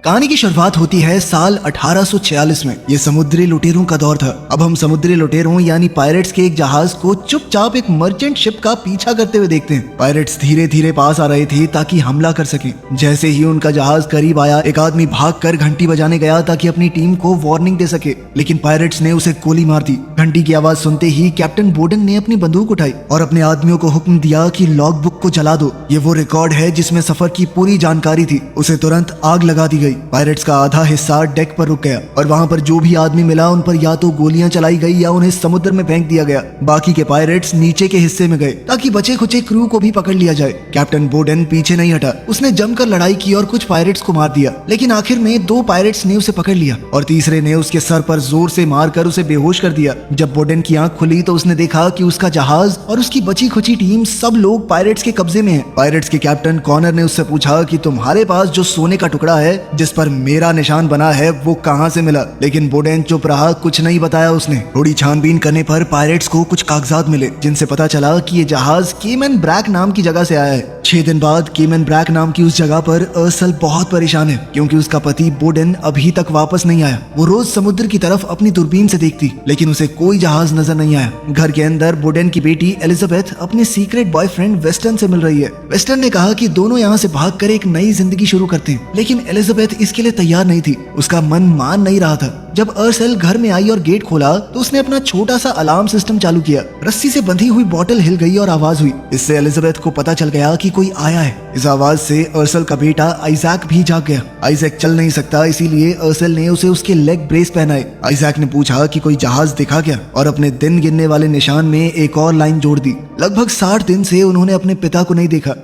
कहानी की शुरुआत होती है साल 1846 में। ये समुद्री लुटेरों का दौर था। अब हम समुद्री लुटेरों यानी पायरेट्स के एक जहाज को चुपचाप एक मर्चेंट शिप का पीछा करते हुए देखते हैं। पायरेट्स धीरे धीरे पास आ रहे थे ताकि हमला कर सकें। जैसे ही उनका जहाज करीब आया, एक आदमी भागकर घंटी बजाने गया ताकि अपनी टीम को वार्निंग दे सके, लेकिन पायरेट्स ने उसे गोली मार दी। घंटी की आवाज सुनते ही कैप्टन बोडेन ने अपनी बंदूक उठाई और अपने आदमियों को हुक्म दिया कि लॉग बुक को जला दो। ये वो रिकॉर्ड है जिसमें सफर की पूरी जानकारी थी। उसे तुरंत आग लगा दी गई। पायरेट्स का आधा हिस्सा डेक पर रुक गया और वहां पर जो भी आदमी मिला उन पर या तो गोलियां चलाई गई या उन्हें समुद्र में फेंक दिया गया। बाकी के पायरेट्स नीचे के हिस्से में गए ताकि बचे खुचे क्रू को भी पकड़ लिया जाए। कैप्टन बोडेन पीछे नहीं हटा। उसने जमकर लड़ाई की और कुछ पायरेट्स को मार दिया, लेकिन आखिर में 2 पायरेट्स ने उसे पकड़ लिया और तीसरे ने उसके सर पर जोर से मारकर उसे बेहोश कर दिया। जब बोडेन की आंख खुली तो उसने देखा कि उसका जहाज और उसकी बची खुची टीम सब लोग पायरेट्स के कब्जे में है। पायरेट्स के कैप्टन कॉनर ने उससे पूछा कि तुम्हारे पास जो सोने का टुकड़ा है जिस पर मेरा निशान बना है वो कहां से मिला, लेकिन बोडेन चुप रहा, कुछ नहीं बताया उसने। थोड़ी छानबीन करने पर पायरेट्स को कुछ कागजात मिले जिनसे पता चला कि ये जहाज केमन ब्रैक नाम की जगह से आया है। 6 दिन बाद केमन ब्रैक नाम की उस जगह पर अर्सल बहुत परेशान है क्योंकि उसका पति बोडेन अभी तक वापस नहीं आया। वो रोज समुद्र की तरफ अपनी दूरबीन से देखती, लेकिन उसे कोई जहाज नजर नहीं आया। घर के अंदर बोडेन की बेटी एलिजाबेथ अपने सीक्रेट बॉयफ्रेंड वेस्टर्न से मिल रही है। वेस्टर्न ने कहा कि दोनों यहाँ से भागकर एक नई जिंदगी शुरू करते हैं, लेकिन एलिजाबेथ इसके लिए तैयार नहीं थी। उसका मन मान नहीं रहा था। जब अर्सल घर में आई और गेट खोला तो उसने अपना छोटा सा अलार्म सिस्टम चालू किया। रस्सी से बंधी हुई बोतल हिल गई और आवाज हुई। इससे एलिजाबेथ को पता चल गया कि कोई आया है। इस आवाज से अर्सल का बेटा आइजैक भी जाग गया। आइजैक चल नहीं सकता, इसीलिए अर्सल ने उसे उसके लेग ब्रेस पहनाए। आइजैक ने पूछा कि कोई जहाज दिखा क्या और अपने दिन गिनने वाले निशान में एक और लाइन जोड़ दी। लगभग 60 दिन से उन्होंने अपने पिता को नहीं देखा।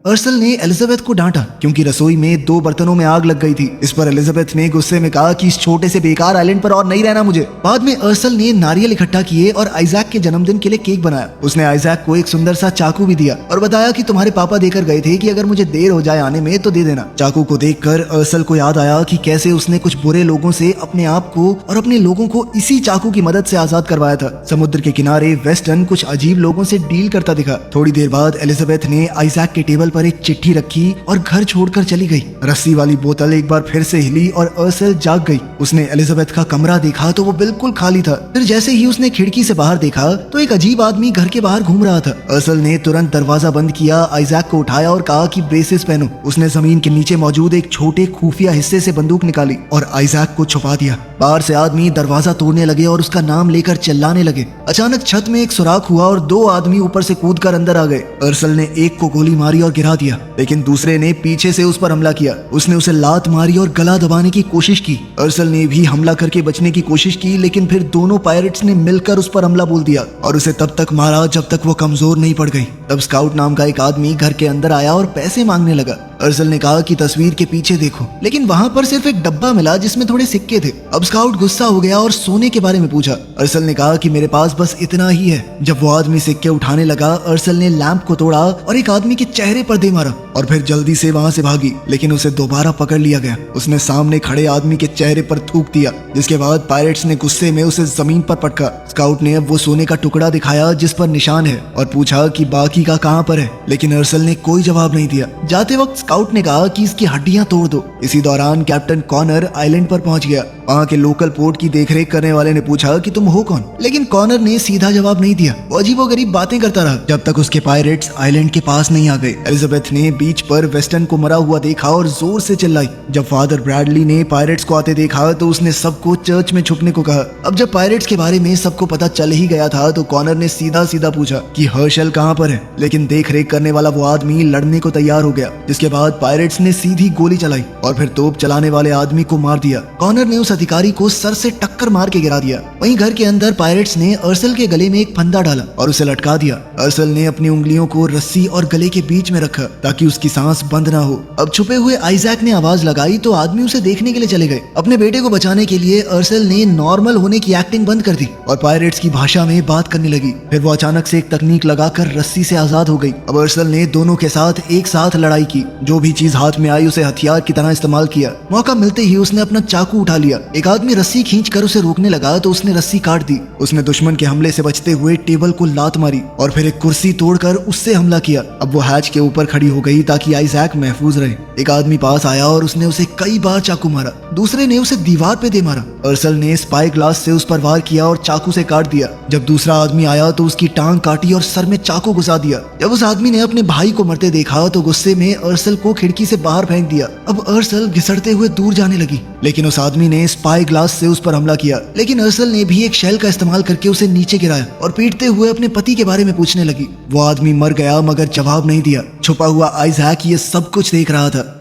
अर्सल ने एलिजाबेथ को डांटा क्योंकि रसोई में 2 बर्तनों में आग लग गई थी। इस पर एलिजाबेथ ने गुस्से में कहा कि इस छोटे से बेकार आइलैंड पर और नहीं रहना मुझे। बाद में अर्सल ने नारियल इकट्ठा किए और आइजैक के जन्मदिन के लिए केक बनाया। उसने आइजैक को एक सुंदर सा चाकू भी दिया और बताया कि तुम्हारे पापा देकर गए थे कि अगर मुझे देर हो जाए आने में तो दे देना। चाकू को देखकर अर्सल को याद आया कि कैसे उसने कुछ बुरे लोगों से अपने आप को और अपने लोगों को इसी चाकू की मदद से आजाद करवाया था। समुद्र के किनारे वेस्टर्न कुछ अजीब लोगों से डील करता दिखा। थोड़ी देर बाद एलिजाबेथ ने आइजैक के टेबल पर एक चिट्ठी रखी और घर छोड़कर चली गई। रस्सी वाली बोतल एक बार फिर से हिली और अर्सल जाग गई। उसने एलिजाबेथ का कमरा देखा तो वो बिल्कुल खाली था। फिर जैसे ही उसने खिड़की से बाहर देखा तो एक अजीब आदमी घर के बाहर घूम रहा था। अर्सल ने तुरंत दरवाजा बंद किया, आइजैक को उठाया और कहा कि ब्रेसेस पहनो। उसने जमीन के नीचे मौजूद एक छोटे खुफिया हिस्से से बंदूक निकाली और आइजैक को छुपा दिया। बाहर से आदमी दरवाजा तोड़ने लगे और उसका नाम लेकर चिल्लाने लगे। अचानक छत में एक सुराख हुआ और 2 आदमी ऊपर से कूदकर अंदर आ गए। अर्सल ने एक को गोली मारी और गिरा दिया, लेकिन दूसरे ने पीछे से उस पर हमला किया। उसने उसे लात मारी और गला दबाने की कोशिश की। अर्सल ने भी हमला करके बचने की कोशिश की, लेकिन फिर दोनों पायरेट्स ने मिलकर उस पर हमला बोल दिया और उसे तब तक मारा जब तक वो कमजोर नहीं पड़ गई। तब स्काउट नाम का एक आदमी घर के अंदर आया और पैसे मांगने लगा। अर्सल ने कहा कि तस्वीर के पीछे देखो, लेकिन वहां पर सिर्फ एक डब्बा मिला जिसमें थोड़े सिक्के थे। अब स्काउट गुस्सा हो गया और सोने के बारे में पूछा। अर्सल ने कहा कि मेरे पास बस इतना ही है। जब वो आदमी सिक्के उठाने लगा, अर्सल ने लैंप को तोड़ा और एक आदमी के चेहरे पर दे मारा और फिर जल्दी से वहां से भागी, लेकिन उसे दोबारा पकड़ लिया गया। उसने सामने खड़े आदमी के चेहरे पर थूक दिया, जिसके बाद पायरेट्स ने गुस्से में उसे जमीन पर पटका। स्काउट ने अब वो सोने का टुकड़ा दिखाया जिस पर निशान है और पूछा कि बाकी का कहां पर है, लेकिन अर्सल ने कोई जवाब नहीं दिया। जाते वक्त स्काउट ने कहा कि इसकी हड्डियां तोड़ दो। इसी दौरान कैप्टन कॉनर आइलैंड पर पहुंच गया। वहां के लोकल पोर्ट की देखरेख करने वाले ने पूछा कि तुम हो कौन, लेकिन कॉनर ने सीधा जवाब नहीं दिया। वो अजीबोगरीब बातें करता रहा जब तक उसके पायरेट्स आइलैंड के पास नहीं आ गए। एलिजाबेथ ने बीच पर वेस्टर्न को मरा हुआ देखा और जोर से चिल्लाई। जब फादर ब्रैडली ने पायरेट्स को आते देखा तो उसने सबको चर्च में छुपने को कहा। अब जब पायरेट्स के बारे में सबको पता चल ही गया था तो कॉनर ने सीधा सीधा पूछा कि हर्शल कहां पर है, लेकिन देखरेख करने वाला वो आदमी लड़ने को तैयार हो गया। जिसके बाद पायरेट्स ने सीधी गोली चलाई और फिर तोप चलाने वाले आदमी को मार दिया। कॉनर ने उस अधिकारी को सर से टक्कर मार के गिरा दिया। वहीं घर के अंदर पायरेट्स ने अर्सल के गले में एक फंदा डाला और उसे लटका दिया। अर्सल ने अपनी उंगलियों को रस्सी और गले के बीच में रखा ताकि उसकी सांस बंद ना हो। अब छुपे हुए आइजैक ने आवाज लगाई तो आदमी उसे देखने के लिए चले गए। अपने बेटे को बचाने के लिए अर्सल ने नॉर्मल होने की एक्टिंग बंद कर दी और पायरेट्स की भाषा में बात करने लगी। फिर वो अचानक से एक तकनीक लगाकर रस्सी से आजाद हो गई। अब अर्सल ने दोनों के साथ एक साथ लड़ाई की, जो भी चीज हाथ में आई उसे हथियार की तरह इस्तेमाल किया। मौका मिलते ही उसने अपना चाकू उठा लिया। एक आदमी रस्सी खींचकर उसे रोकने लगा तो उसने रस्सी काट दी। उसने दुश्मन के हमले से बचते हुए टेबल को लात मारी और फिर एक कुर्सी तोड़कर उससे हमला किया। अब वो हैच के ऊपर खड़ी हो गई ताकि आइजैक महफूज रहे। एक आदमी पास आया और उसने उसे कई बार चाकू मारा। दूसरे ने उसे दीवार पे दे मारा। अर्सल ने स्पाई ग्लास से उस पर वार किया और चाकू से काट दिया। जब दूसरा आदमी आया तो उसकी टांग काटी और सर में चाकू घुसा दिया। जब उस आदमी ने अपने भाई को मरते देखा तो गुस्से में अर्सल को खिड़की से बाहर फेंक दिया। अब अर्सल घिसटते हुए दूर जाने लगी, लेकिन उस आदमी ने स्पाई ग्लास से उस पर हमला किया। लेकिन अर्सल ने भी एक शेल का इस्तेमाल करके उसे नीचे गिराया और पीटते हुए अपने पति के बारे में पूछने लगी। वो आदमी मर गया मगर जवाब नहीं दिया। छुपा हुआ आइजैक ये सब कुछ देख रहा था।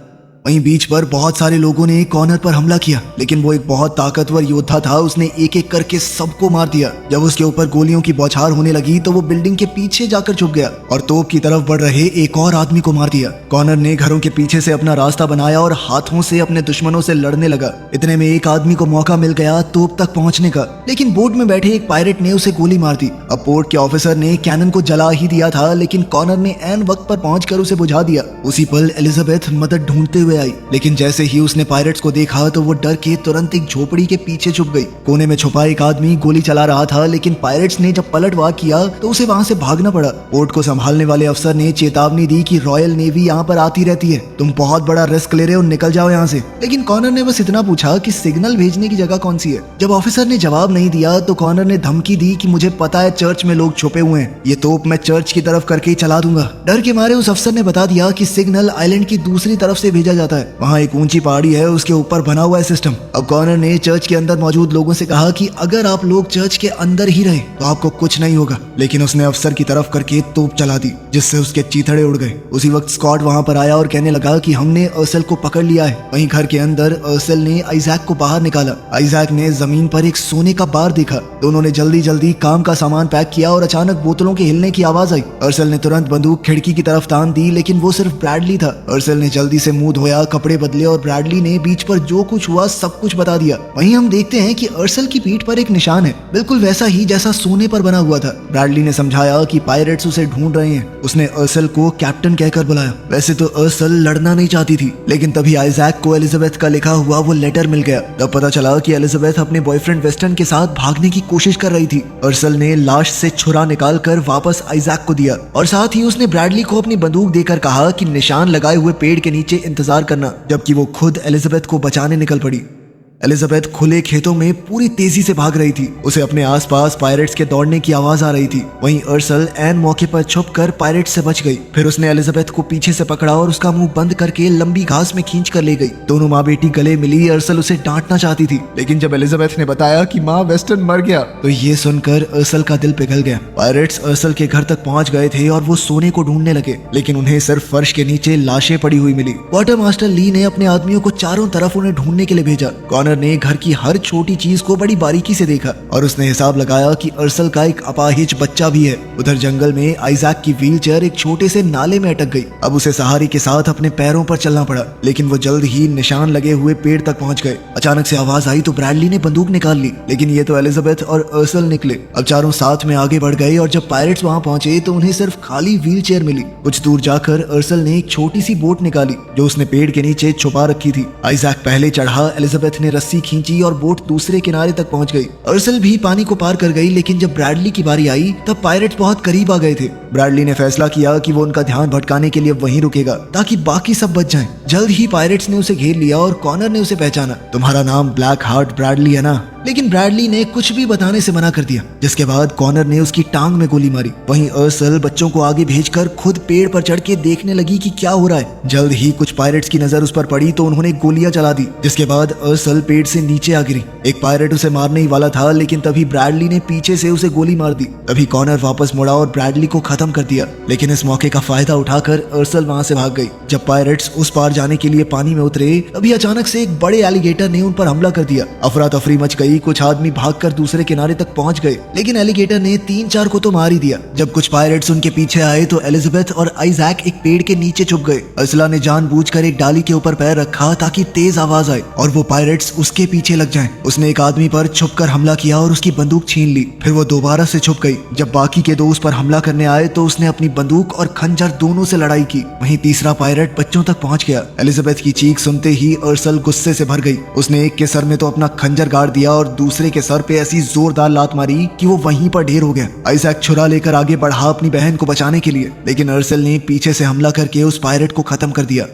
वहीं बीच पर बहुत सारे लोगों ने कॉर्नर पर हमला किया, लेकिन वो एक बहुत ताकतवर योद्धा था। उसने एक एक करके सबको मार दिया। जब उसके ऊपर गोलियों की बौछार होने लगी तो वो बिल्डिंग के पीछे जाकर छुप गया और तोप की तरफ बढ़ रहे एक और आदमी को मार दिया। कॉर्नर ने घरों के पीछे से अपना रास्ता बनाया और हाथों से अपने दुश्मनों से लड़ने लगा। इतने में एक आदमी को मौका मिल गया तोप तक पहुंचने का, लेकिन बोट में बैठे एक पायरेट ने उसे गोली मार दी। अब पोर्ट के ऑफिसर ने कैनन को जला ही दिया था, लेकिन कॉर्नर ने ऐन वक्त पर पहुंचकर उसे बुझा दिया। उसी पल एलिजाबेथ मदद ढूंढते हुए आई, लेकिन जैसे ही उसने पायरेट्स को देखा तो वो डर के तुरंत एक झोपड़ी के पीछे छुप गई। कोने में छुपा एक आदमी गोली चला रहा था, लेकिन पायरेट्स ने जब पलटवार किया तो उसे वहां से भागना पड़ा। पोर्ट को संभालने वाले अफसर ने चेतावनी दी कि रॉयल नेवी यहाँ पर आती रहती है, तुम बहुत बड़ा रिस्क ले रहे हो, निकल जाओ यहाँ से। लेकिन कॉर्नर ने बस इतना पूछा कि सिग्नल भेजने की जगह कौन सी है। जब ऑफिसर ने जवाब नहीं दिया तो कॉर्नर ने धमकी दी कि मुझे पता है चर्च में लोग छुपे हुए हैं, ये तोप मैं चर्च की तरफ करके ही चला दूंगा। डर के मारे उस अफसर ने बता दिया कि सिग्नल आइलैंड की दूसरी तरफ से भेजा जाता है, वहाँ एक ऊंची पहाड़ी है, उसके ऊपर बना हुआ है सिस्टम। अब कॉर्नर ने चर्च के अंदर मौजूद लोगों से कहा कि अगर आप लोग चर्च के अंदर ही रहे तो आपको कुछ नहीं होगा, लेकिन उसने अफसर की तरफ करके तोप चला दी जिससे उसके चीथड़े उड़ गए। उसी वक्त स्कॉट वहां पर आया और कहने लगा कि हमने अर्सल को पकड़ लिया है। वहीं घर के अंदर अर्सल ने आइजैक को बाहर निकाला। आइजैक ने जमीन पर एक सोने का बार देखा। दोनों ने जल्दी जल्दी काम का सामान पैक किया और अचानक बोतलों के हिलने की आवाज आई। अर्सल ने तुरंत बंदूक खिड़की की तरफ तान दी, लेकिन वो सिर्फ ब्रैडली था। अर्सल ने जल्दी से मुंह धोया, कपड़े बदले और ब्रैडली ने बीच पर जो कुछ हुआ सब कुछ बता दिया। वहीं हम देखते हैं कि अर्सल की पीठ पर एक निशान है, बिल्कुल वैसा ही जैसा सोने पर बना हुआ था। ब्रैडली ने समझाया कि पायरेट्स उसे ढूंढ रहे हैं। उसने अर्सल को कैप्टन कहकर बुलाया। वैसे तो अर्सल लड़ना नहीं चाहती थी, लेकिन तभी आइजैक को एलिजाबेथ का लिखा हुआ वो लेटर मिल गया। तब पता चला कि एलिजाबेथ अपने बॉयफ्रेंड वेस्टन के साथ भागने की कोशिश कर रही थी। अर्सल ने लाश से छुरा निकालकर वापस आइजैक को दिया और साथ ही उसने ब्रैडली को अपनी बंदूक देकर कहा कि निशान लगाए हुए पेड़ के नीचे इंतजार करना, जबकि वो खुद एलिजाबेथ को बचाने निकल पड़ी। एलिजाबेथ खुले खेतों में पूरी तेजी से भाग रही थी। उसे अपने आसपास पायरेट्स के दौड़ने की आवाज आ रही थी। वहीं अर्सल ऐन मौके पर छुपकर पायरेट्स से बच गई। फिर उसने एलिजाबेथ को पीछे से पकड़ा और उसका मुंह बंद करके लंबी घास में खींच कर ले गई। दोनों माँ बेटी गले मिली। अर्सल उसे डांटना चाहती थी, लेकिन जब एलिजाबेथ ने बताया कि माँ वेस्टन मर गया तो ये सुनकर अर्सल का दिल पिघल गया। पायरेट्स अर्सल के घर तक पहुंच गए थे और वो सोने को ढूंढने लगे, लेकिन उन्हें सिर्फ फर्श के नीचे लाशें पड़ी हुई मिली। क्वार्टर मास्टर ली ने अपने आदमियों को चारों तरफ उन्हें ढूंढने के लिए भेजा। कॉर्नर ने घर की हर छोटी चीज को बड़ी बारीकी से देखा और उसने हिसाब लगाया कि अर्सल का एक अपाहिज बच्चा भी है। उधर जंगल में आइजैक की व्हीलचेयर एक छोटे से नाले में अटक गई। अब उसे सहारे के साथ अपने पैरों पर चलना पड़ा, लेकिन वो जल्द ही निशान लगे हुए पेड़ तक पहुंच गए। अचानक से आवाज आई तो ब्रैडली ने बंदूक निकाल ली, लेकिन ये तो एलिजाबेथ और अर्सल निकले। अब चारों साथ में आगे बढ़ गए और जब पायरेट्स वहां पहुंचे तो उन्हें सिर्फ खाली व्हीलचेयर मिली। कुछ दूर जाकर अर्सल ने एक छोटी सी बोट निकाली जो उसने पेड़ के नीचे छुपा रखी थी। आइजैक पहले चढ़ा, एलिजाबेथ ने रस्सी खींची और बोट दूसरे किनारे तक पहुंच गई। अर्सल भी पानी को पार कर गई, लेकिन जब ब्रैडली की बारी आई तब पायरेट्स बहुत करीब आ गए थे। ब्रैडली ने फैसला किया कि वो उनका ध्यान भटकाने के लिए वहीं रुकेगा ताकि बाकी सब बच जाएं। जल्द ही पायरेट्स ने उसे घेर लिया और कॉर्नर ने उसे पहचाना। तुम्हारा नाम ब्लैक हार्ट ब्रैडली है ना? लेकिन ब्रैडली ने कुछ भी बताने से मना कर दिया, जिसके बाद कॉर्नर ने उसकी टांग में गोली मारी। वहीं अर्सल बच्चों को आगे भेजकर खुद पेड़ पर चढ़ के देखने लगी कि क्या हो रहा है। जल्द ही कुछ पायरेट्स की नजर उस पर पड़ी तो उन्होंने गोलियां चला दी, जिसके बाद अर्सल पेड़ से नीचे आ गिरी। एक पायरेट उसे मारने ही वाला था, लेकिन तभी ब्रैडली ने पीछे से उसे गोली मार दी। तभी कॉर्नर वापस मुड़ा और ब्रैडली को खत्म कर दिया, लेकिन इस मौके का फायदा उठाकर अर्सल वहां से भाग गई। जब पायरेट्स उस पार जाने के लिए पानी में उतरे तभी अचानक से एक बड़े एलिगेटर ने उन पर हमला कर दिया। अफरा तफरी मच गई। कुछ आदमी भागकर दूसरे किनारे तक पहुंच गए, लेकिन एलिगेटर ने 3-4 को तो मार ही दिया। जब कुछ पायरेट्स उनके पीछे आए तो एलिजाबेथ और आइजैक एक पेड़ के नीचे छुप गए। अर्सला ने जानबूझकर एक डाली के ऊपर पैर रखा ताकि तेज आवाज आए और वो पायरेट्स उसके पीछे लग जाएं। उसने एक आदमी पर छुपकर हमला किया और उसकी बंदूक छीन ली। फिर वो दोबारा से छुप गई। जब बाकी के दो उस पर हमला करने आए तो उसने अपनी बंदूक और खंजर दोनों से लड़ाई की। वहीं तीसरा पायरेट बच्चों तक पहुंच गया। एलिजाबेथ की चीख सुनते ही अर्सल गुस्से से भर गई। उसने एक के सर में तो अपना खंजर गाड़ दिया और दूसरे के सर पे ऐसी जोरदार लात मारी कि वो वहीं पर ढेर हो गया। आइजैक छुरा लेकर आगे बढ़ा अपनी बहन को बचाने के लिए, लेकिन अर्सल ने पीछे से हमला करके उस पायरेट को खत्म कर दिया।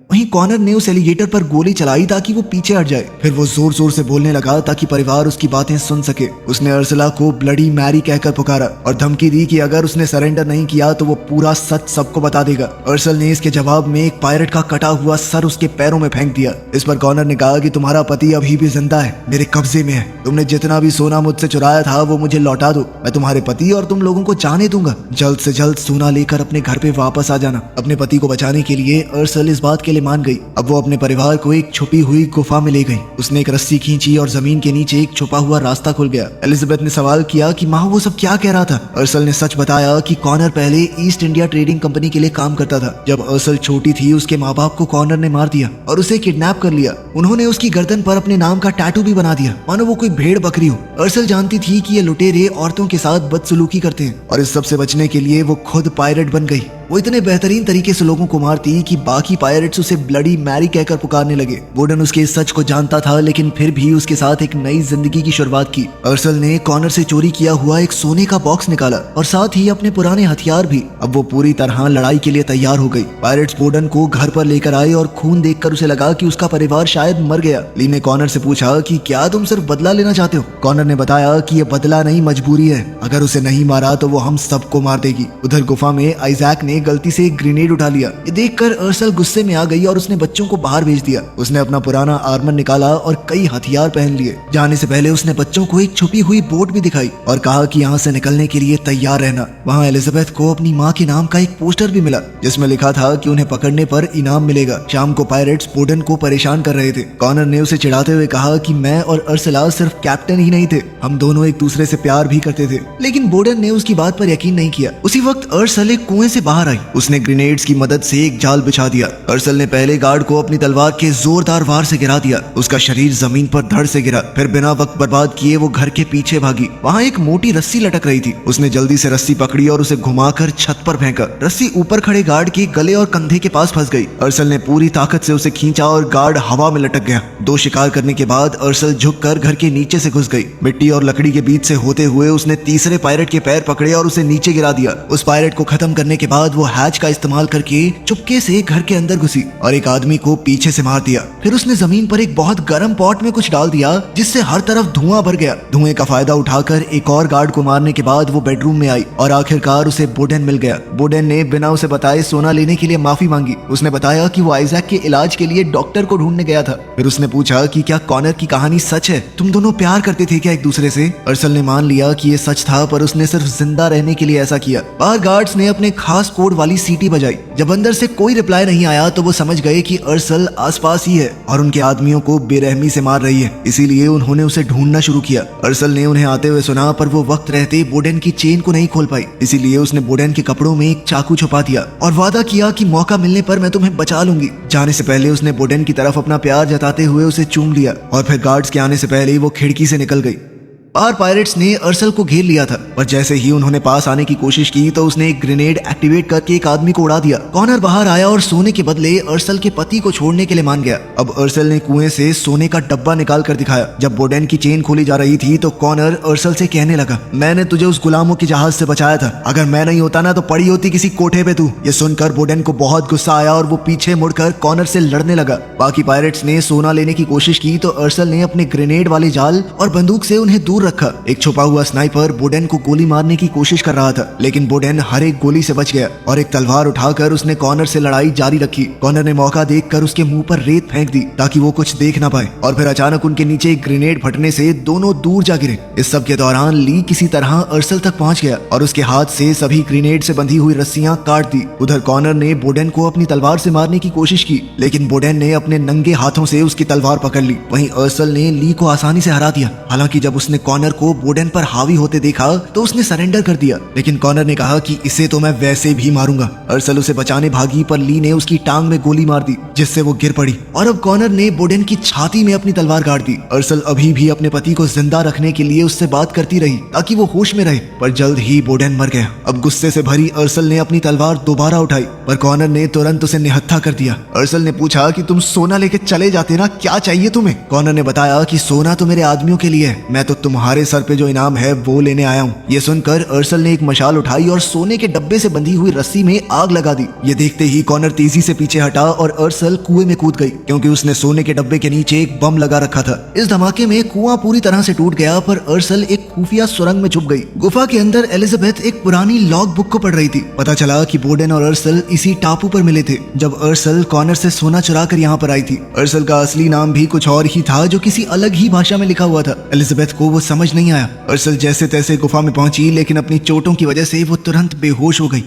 वहीं कॉनर ने उस एलिगेटर पर गोली चलाई ताकि वो पीछे हट जाए। फिर वो जोर जोर से बोलने लगा ताकि परिवार उसकी बातें सुन सके। उसने अर्सला को ब्लडी मैरी कहकर पुकारा और धमकी दी कि अगर उसने सरेंडर नहीं किया तो वो पूरा सच सबको बता देगा। अर्सल ने इसके जवाब में एक पायरेट का कटा हुआ सर उसके पैरों में फेंक दिया। इस पर कॉनर ने कहा कि तुम्हारा पति अभी भी जिंदा है, मेरे कब्जे में है। तुमने जितना भी सोना मुझसे चुराया था वो मुझे लौटा दो। मैं तुम्हारे पति और तुम लोगों को जाने दूंगा। जल्द से जल्द सोना लेकर अपने घर पे वापस आ जाना। अपने पति को बचाने के लिए अर्सल इस बात के लिए मान गई। अब वो अपने परिवार को एक छुपी हुई गुफा में ले गई। उसने एक रस्सी खींची और जमीन के नीचे एक छुपा हुआ रास्ता खुल गया। एलिजाबेथ ने सवाल किया कि माँ वो सब क्या कह रहा था। अर्सल ने सच बताया कि कॉनर पहले ईस्ट इंडिया ट्रेडिंग कंपनी के लिए काम करता था। जब अर्सल छोटी थी उसके माँ बाप को कॉनर ने मार दिया और उसे किडनैप कर लिया। उन्होंने उसकी गर्दन पर अपने नाम का टैटू भी बना दिया, मानो वो कोई भेड़ बकरी हो। अर्सल जानती थी कि ये लुटेरे औरतों के साथ बदसलूकी करते हैं और इस सब से बचने के लिए वो खुद पायरेट बन गई। वो इतने बेहतरीन तरीके से लोगों को मारती कि बाकी पायरेट्स उसे ब्लडी मैरी कहकर पुकारने लगे। बोर्डन उसके इस सच को जानता था, लेकिन फिर भी उसके साथ एक नई जिंदगी की शुरुआत की। अर्सल ने कॉनर से चोरी किया हुआ एक सोने का बॉक्स निकाला और साथ ही अपने पुराने हथियार भी। अब वो पूरी तरह लड़ाई के लिए तैयार हो गई। पायरेट्स बोर्डन को घर पर लेकर आए और खून देखकर उसे लगा कि उसका परिवार शायद मर गया। ली ने कॉनर से पूछा कि क्या तुम सिर्फ बदला लेना चाहते हो। कॉनर ने बताया कि ये बदला नहीं, मजबूरी है। अगर उसे नहीं मारा तो वो हम सबको मार देगी। उधर गुफा में आइजैक ने गलती से एक ग्रेनेड उठा लिया। ये देखकर अर्सल गुस्से में आ गई और उसने बच्चों को बाहर भेज दिया। उसने अपना पुराना आर्मर निकाला और कई हथियार पहन लिए। जाने से पहले उसने बच्चों को एक छुपी हुई बोट भी दिखाई और कहा कि यहाँ से निकलने के लिए तैयार रहना। वहाँ एलिजाबेथ को अपनी माँ के नाम का एक पोस्टर भी मिला जिसमें लिखा था कि उन्हें पकड़ने पर इनाम मिलेगा। शाम को पायरेट्स बोर्डन को परेशान कर रहे थे। कॉनर ने उसे चिढ़ाते हुए कहा कि मैं और अर्सला सिर्फ कैप्टन ही नहीं थे, हम दोनों एक दूसरे से प्यार भी करते थे। लेकिन बोर्डन ने उसकी बात पर यकीन नहीं किया। उसी वक्त अर्सल एक कुएं से बाहर आई। उसने ग्रेनेड्स की मदद से एक जाल बिछा दिया। अर्सल ने पहले गार्ड को अपनी तलवार के जोरदार वार से गिरा दिया। उसका शरीर जमीन पर धड़ से गिरा। फिर बिना वक्त बर्बाद किए वो घर के पीछे भागी। वहाँ एक मोटी रस्सी लटक रही थी। उसने जल्दी से रस्सी पकड़ी और उसे घुमाकर छत पर फेंका। रस्सी ऊपर खड़े गार्ड के गले और कंधे के पास फंस गई। अर्सल ने पूरी ताकत से उसे खींचा और गार्ड हवा में लटक गया। दो शिकार करने के बाद अर्सल झुककर घर के नीचे से घुस गई। मिट्टी और लकड़ी के बीच से होते हुए उसने तीसरे पायरेट के पैर पकड़े और उसे नीचे गिरा दिया। उस पायरेट को खत्म करने के बाद वो हैच का इस्तेमाल करके चुपके से घर के अंदर घुसी और एक आदमी को पीछे से मार दिया। फिर उसने जमीन पर एक बहुत गर्म पॉट में कुछ डाल दिया जिससे हर तरफ धुआं भर गया। धुएं का फायदा उठाकर एक और गार्ड को मारने के बाद वो बेडरूम में आई और आखिरकार उसे बोर्डन मिल गया। बोर्डन ने बिना उसे बताए सोना लेने के लिए माफी मांगी। उसने बताया कि वो आइजैक के इलाज के लिए डॉक्टर को ढूंढने गया था। फिर उसने पूछा कि क्या कॉनर की कहानी सच है, तुम दोनों प्यार करते थे क्या एक दूसरे से। अर्सल ने मान लिया कि ये सच था, पर उसने सिर्फ जिंदा रहने के लिए ऐसा किया। बाहर गार्ड्स ने अपने खास कोड वाली सीटी बजाई। जब अंदर से कोई रिप्लाई नहीं आया तो वो समझ गए कि अर्सल आसपास ही है और उनके आदमियों को बेरहमी से मार रही है। इसीलिए उन्होंने उसे ढूंढना शुरू किया। अर्सल ने उन्हें आते हुए सुना, पर वो वक्त रहते बोर्डन की चेन को नहीं खोल पाई। इसीलिए उसने बोर्डन के कपड़ों में एक चाकू छुपा दिया और वादा किया कि मौका मिलने पर मैं तुम्हें बचा लूंगी। जाने से पहले उसने बोर्डन की तरफ अपना प्यार जताते हुए उसे चूम लिया और फिर गार्ड्स के आने से पहले ही वो खिड़की से निकल गई। बाहर पायरेट्स ने अर्सल को घेर लिया था, पर जैसे ही उन्होंने पास आने की कोशिश की तो उसने एक ग्रेनेड एक्टिवेट करके एक आदमी को उड़ा दिया। कॉनर बाहर आया और सोने के बदले अर्सल के पति को छोड़ने के लिए मान गया। अब अर्सल ने कुएं से सोने का डब्बा निकाल कर दिखाया। जब बोर्डन की चेन खोली जा रही थी तो कॉनर अर्सल से कहने लगा, मैंने तुझे उस गुलामों के जहाज से बचाया था, अगर मैं नहीं होता ना तो पड़ी होती किसी कोठे पे तू। ये सुनकर बोर्डन को बहुत गुस्सा आया और वो पीछे मुड़कर कॉनर से लड़ने लगा। बाकी पायरेट्स ने सोना लेने की कोशिश की तो अर्सल ने अपने ग्रेनेड वाले जाल और बंदूक से उन्हें दूर रखा। एक छुपा हुआ स्नाइपर बोर्डन को गोली मारने की कोशिश कर रहा था, लेकिन बोर्डन हर एक गोली से बच गया और एक तलवार उठाकर उसने कॉनर से लड़ाई जारी रखी। कॉनर ने मौका देखकर उसके मुंह पर रेत फेंक दी ताकि वो कुछ देख ना पाए और फिर अचानक उनके नीचे एक ग्रेनेड फटने से दोनों दूर जा गिरे। इस सब के दौरान ली किसी तरह अर्सल तक पहुंच गया और उसके हाथ से सभी ग्रेनेड से बंधी हुई रस्सियां काट दी। उधर कॉनर ने बोर्डन को अपनी तलवार से मारने की कोशिश की, लेकिन बोर्डन ने अपने नंगे हाथों से उसकी तलवार पकड़ ली। वहीं अर्सल ने ली को आसानी से हरा दिया। हालांकि जब उसने कॉनर को बोडेन पर हावी होते देखा तो उसने सरेंडर कर दिया, लेकिन कॉनर ने कहा कि इसे तो मैं वैसे भी मारूंगा। अर्सल उसे बचाने भागी पर ली ने उसकी टांग में गोली मार दी, जिससे वो गिर पड़ी और अब कॉनर ने बोडेन की छाती में अपनी तलवार गाड़ दी। अर्सल अभी भी अपने पति को जिंदा रखने के लिए उससे बात करती रही ताकि वो होश में रहे, पर जल्द ही बोडेन मर गया। अब गुस्से से भरी अर्सल ने अपनी तलवार दोबारा उठाई, पर कॉनर ने तुरंत उसे निहत्था कर दिया। अर्सल ने पूछा कि तुम सोना लेके चले जाते ना, क्या चाहिए तुम्हें? कॉनर ने बताया कि सोना तो मेरे आदमियों के लिए है, मैं तो तुम्हारे सर पे जो इनाम है वो लेने आया हूँ। ये सुनकर अर्सल ने एक मशाल उठाई और सोने के डब्बे से बंधी हुई रस्सी में आग लगा दी। ये देखते ही कॉनर तेजी से पीछे हटा और अर्सल कुएं में कूद गई, क्योंकि उसने सोने के डब्बे के नीचे एक बम लगा रखा था। इस धमाके में कुआं पूरी तरह से टूट गया, पर अर्सल एक खुफिया सुरंग में छुप गई। गुफा के अंदर एलिजाबेथ एक पुरानी लॉग बुक को पढ़ रही थी। पता चला कि बोडेन और अर्सल इसी टापू पर मिले थे जब अर्सल कॉनर से सोना चुरा कर यहाँ पर आई थी। अर्सल का असली नाम भी कुछ और ही था, जो किसी अलग ही भाषा में लिखा हुआ था। एलिजाबेथ को वो समझ नहीं आया। अर्सल जैसे तैसे गुफा में पहुंची, लेकिन अपनी चोटों की वजह से वो तुरंत बेहोश हो गई।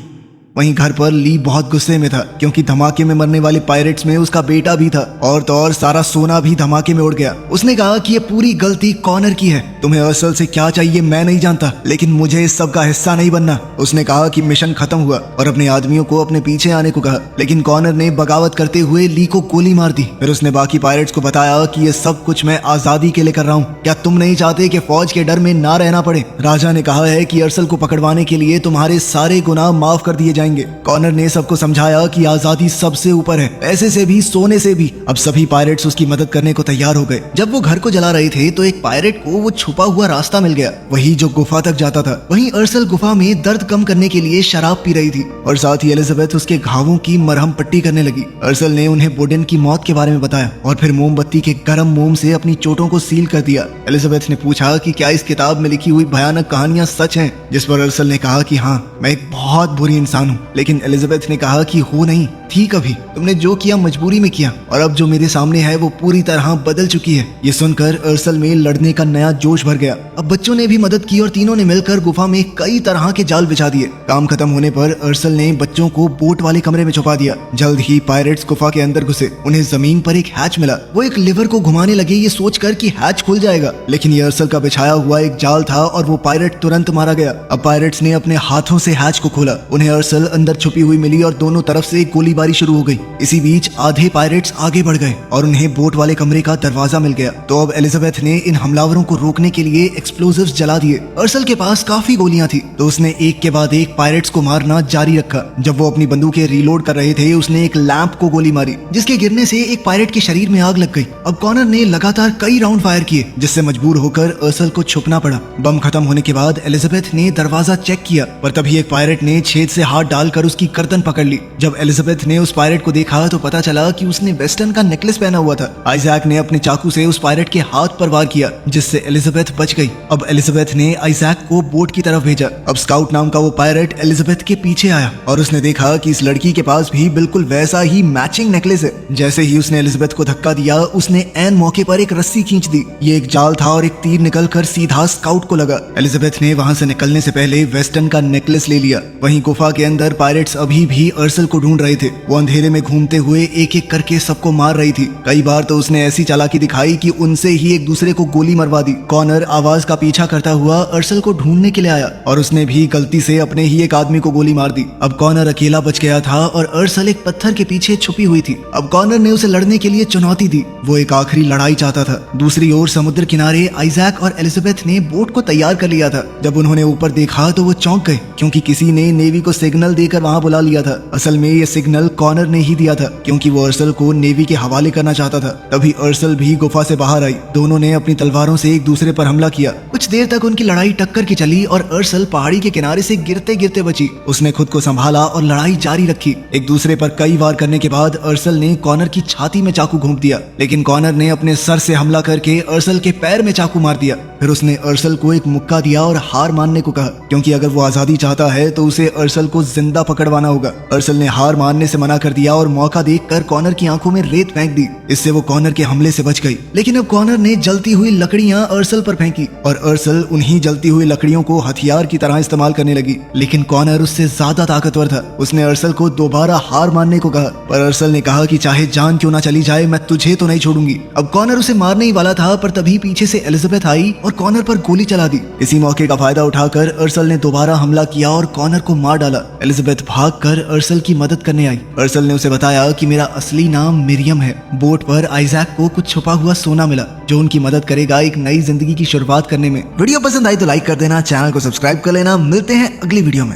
वहीं घर पर ली बहुत गुस्से में था, क्योंकि धमाके में मरने वाले पायरेट्स में उसका बेटा भी था और तो और सारा सोना भी धमाके में उड़ गया। उसने कहा कि ये पूरी गलती कॉनर की है। तुम्हें अर्सल से क्या चाहिए मैं नहीं जानता, लेकिन मुझे इस सब का हिस्सा नहीं बनना। उसने कहा कि मिशन खत्म हुआ और अपने आदमियों को अपने पीछे आने को कहा, लेकिन कॉनर ने बगावत करते हुए ली को गोली मार दी। फिर उसने बाकी पायरेट्स को बताया कि ये सब कुछ मैं आजादी के लिए कर रहा हूँ। क्या तुम नहीं चाहते कि फौज के डर में ना रहना पड़े? राजा ने कहा है कि अर्सल को पकड़वाने के लिए तुम्हारे सारे गुनाह माफ कर दिए जाएंगे। कॉनर ने सबको समझाया कि आजादी सबसे ऊपर है, पैसे से भी, सोने से भी। अब सभी पायरेट्स उसकी मदद करने को तैयार हो गए। जब वो घर को जला रहे थे तो एक पायरेट को वो छुपा हुआ रास्ता मिल गया, वही जो गुफा तक जाता था। वहीं अर्सल गुफा में दर्द कम करने के लिए शराब पी रही थी और साथ ही एलिजाबेथ उसके घावों की मरहम पट्टी करने लगी। अर्सल ने उन्हें बोडेन की मौत के बारे में बताया और फिर मोमबत्ती के गर्म मोम से अपनी चोटों को सील कर दिया। एलिजाबेथ ने पूछा कि क्या इस किताब में लिखी हुई भयानक कहानियां सच हैं, जिस पर अर्सल ने कहा कि हाँ, मैं एक बहुत बुरी इंसान हूँ। लेकिन एलिजाबेथ ने कहा कि हो नहीं, थी कभी, तुमने जो किया मजबूरी में किया और अब जो मेरे सामने है वो पूरी तरह बदल चुकी है। ये सुनकर अर्सल में लड़ने का नया जोश भर गया। अब बच्चों ने भी मदद की और तीनों ने मिलकर गुफा में कई तरह के जाल बिछा दिए। काम खत्म होने पर अर्सल ने बच्चों को बोट वाले कमरे में छुपा दिया। जल्द ही पायरेट्स गुफा के अंदर घुसे। उन्हें जमीन पर एक हैच मिला। वो एक लिवर को घुमाने लगे, ये सोचकर कि हैच खुल जाएगा, लेकिन ये अर्सल का बिछाया हुआ एक जाल था और वो पायरेट तुरंत मारा गया। अब पायरेट्स ने अपने हाथों से हैच को खोला। उन्हें अर्सल अंदर छुपी हुई मिली और दोनों तरफ से गोलीबारी शुरू हो गई। इसी बीच आधे पायरेट्स आगे बढ़ गए और उन्हें बोट वाले कमरे का दरवाजा मिल गया। तो अब एलिजाबेथ ने इन हमलावरों को रोकने के लिए एक्सप्लोजिव्स जला दिए। अर्सल के पास काफी गोलियां थी, तो उसने एक के बाद एक पायरेट्स को मारना जारी रखा। जब वो अपनी बंदूकें रीलोड कर रहे थे, उसने एक लैंप को गोली मारी, जिसके गिरने से एक पायरेट के शरीर में आग लग गई। अब कॉनर ने लगातार कई राउंड फायर किए, जिससे मजबूर होकर अर्सल को छुपना पड़ा। बम खत्म होने के बाद एलिजाबेथ ने दरवाजा चेक किया, पर तभी एक पायरेट ने छेद से हाथ डालकर उसकी गर्दन पकड़ ली। जब एलिजाबेथ ने उस पायरेट को देखा तो पता चला कि उसने वेस्टर्न का नेकलेस पहना हुआ था। आइजैक ने अपने चाकू से उस पायरेट के हाथ पर वार किया, जिससे एलिजाबेथ बच गई। अब एलिजाबेथ ने आइजैक को बोट की तरफ भेजा। अब स्काउट नाम का वो पायरेट एलिजाबेथ के पीछे आया और उसने देखा कि इस लड़की के पास भी बिल्कुल वैसा ही मैचिंग नेकलेस है। जैसे ही उसने एलिजाबेथ को धक्का दिया, उसने ऐन मौके पर एक रस्सी खींच दी। ये एक जाल था और एक तीर निकलकर सीधा स्काउट को लगा। एलिजाबेथ ने वहां से निकलने से पहले वेस्टर्न का नेकलेस ले लिया। वहीं गुफा के अंदर पायरेट्स अभी भी अर्सल को ढूंढ रहे थे। वो अंधेरे में घूमते हुए एक एक करके सबको मार रही थी। कई बार तो उसने ऐसी चालाकी दिखाई कि उनसे ही एक दूसरे को गोली मरवा दी। कॉनर आवाज का पीछा करता हुआ अर्सल को ढूंढने के लिए आया और उसने भी गलती से अपने ही एक आदमी को गोली मार दी। अब कॉनर अकेला बच गया था और अर्सल एक पत्थर के पीछे छुपी हुई थी। अब कॉनर ने उसे लड़ने के लिए चुनौती दी। वो एक आखिरी लड़ाई चाहता था। दूसरी ओर समुद्र किनारे आइजैक और एलिजाबेथ ने बोट को तैयार कर लिया था। जब उन्होंने ऊपर देखा तो वो चौंक गए, क्योंकि किसी ने नेवी को सिग्नल देकर वहां बुला लिया था। असल में ये सिग्नल कॉनर ने ही दिया था, क्योंकि वो अर्सल को नेवी के हवाले करना चाहता था। तभी अर्सल भी गुफा से बाहर आई। दोनों ने अपनी तलवारों से एक दूसरे पर हमला किया। कुछ देर तक उनकी लड़ाई टक्कर की चली और अर्सल पहाड़ी के किनारे से गिरते गिरते बची। उसने खुद को संभाला और लड़ाई जारी रखी। एक दूसरे पर कई वार करने के बाद अर्सल ने कॉनर की छाती में चाकू घोंप दिया, लेकिन कॉनर ने अपने सर से हमला करके अर्सल के पैर में चाकू मार दिया। फिर उसने अर्सल को एक मुक्का दिया और हार मानने को कहा, क्योंकि अगर वो आजादी चाहता है तो उसे अर्सल को जिंदा पकड़वाना होगा। अर्सल ने हार मानने से मना कर दिया और मौका देखकर कॉनर की आंखों में रेत फेंक दी। इससे वो कॉनर के हमले से बच गई। लेकिन अब कॉनर ने जलती हुई लकड़ियां अर्सल पर फेंकी और अर्सल उन्हीं जलती हुई लकड़ियों को हथियार की तरह इस्तेमाल करने लगी। लेकिन कॉनर उससे ज्यादा ताकतवर था। उसने अर्सल को दोबारा हार मानने को कहा, पर अर्सल ने कहा कि चाहे जान क्यों ना चली जाए, मैं तुझे तो नहीं छोड़ूंगी। अब कॉनर उसे मारने ही वाला था, पर तभी पीछे से एलिजाबेथ आई और कॉनर पर गोली चला दी। इसी मौके का फायदा उठाकर अर्सल ने दोबारा हमला किया और कॉनर को मार डाला। एलिजाबेथ भागकर अर्सल की मदद करने आई। अर्सल ने उसे बताया कि मेरा असली नाम मिरियम है। बोट पर आइजैक को कुछ छुपा हुआ सोना मिला जो उनकी मदद करेगा एक नई जिंदगी की शुरुआत करने में। वीडियो पसंद आई तो लाइक कर देना, चैनल को सब्सक्राइब कर लेना। मिलते हैं अगली वीडियो में।